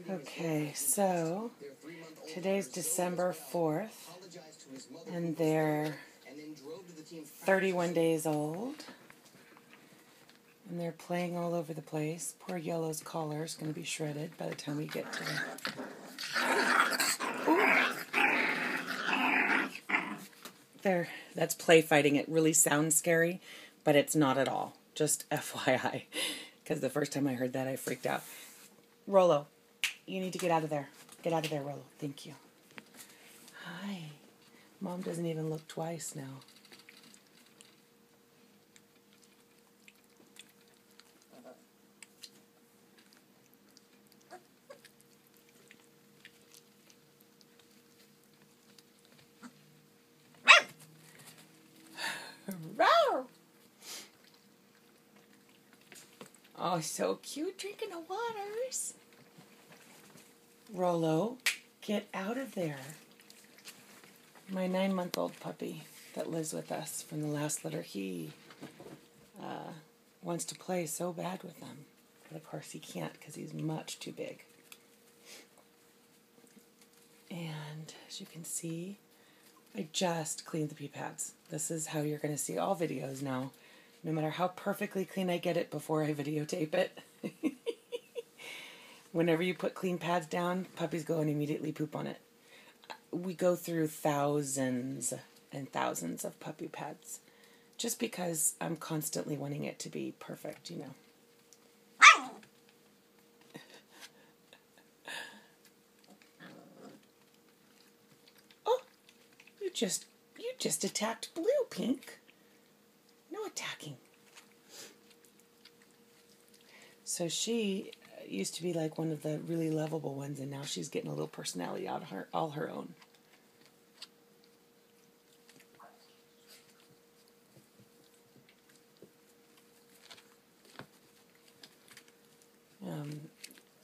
Okay, so today's December 4th, and they're 31 days old, and they're playing all over the place. Poor Yellow's collar is going to be shredded by the time we get to them. That's play fighting. It really sounds scary, but it's not at all. Just FYI, because the first time I heard that, I freaked out. Rolo, you need to get out of there. Get out of there, Rolo. Thank you. Hi. Mom doesn't even look twice now. Oh, so cute, drinking the waters. Rolo, get out of there. My 9-month-old puppy that lives with us from the last litter, he wants to play so bad with them. But of course he can't because he's much too big. And as you can see, I just cleaned the pee pads. This is how you're going to see all videos now. No matter how perfectly clean I get it before I videotape it. Whenever you put clean pads down, puppies go and immediately poop on it. We go through thousands and thousands of puppy pads just because I'm constantly wanting it to be perfect, you know. Oh, you just attacked Blue, Pink. No attacking. So she used to be like one of the really lovable ones, and now she's getting a little personality out of her, all her own.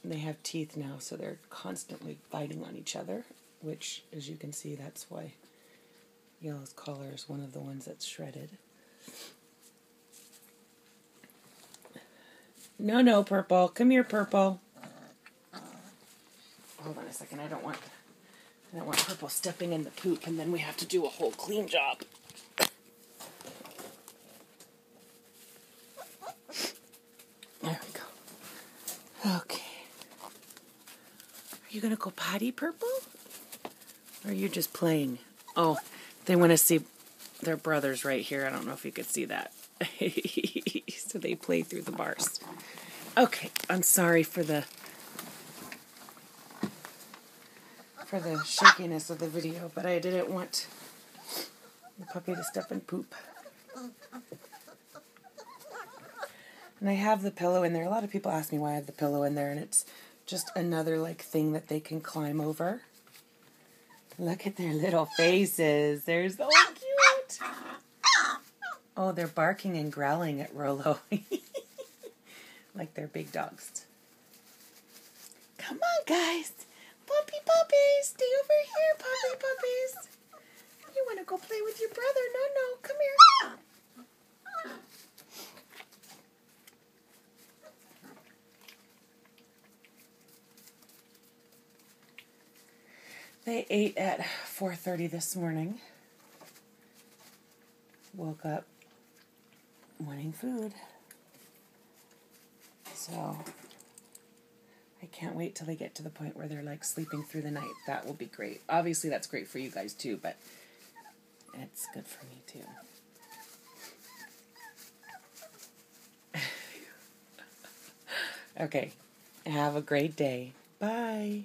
They have teeth now, so they're constantly fighting on each other, which, as you can see, that's why Yellow's collar is one of the ones that's shredded. No, Purple. Come here, Purple. Hold on a second. I don't want Purple stepping in the poop, and then we have to do a whole clean job. There we go. Okay. Are you going to go potty, Purple? Or are you just playing? Oh, they want to see their brothers right here. I don't know if you could see that. So they play through the bars. Okay, I'm sorry for the shakiness of the video, but I didn't want the puppy to step and poop. And I have the pillow in there. A lot of people ask me why I have the pillow in there, and it's just another like thing that they can climb over. Look at their little faces. They're so cute. Oh, they're barking and growling at Rolo. Like they're big dogs. Come on, guys. Puppy puppies. Stay over here, puppy puppies. You want to go play with your brother? No. Come here. They ate at 4:30 this morning. Woke up wanting food. So I can't wait till they get to the point where they're like sleeping through the night. That will be great. Obviously that's great for you guys too, but it's good for me too. Okay. Have a great day. Bye.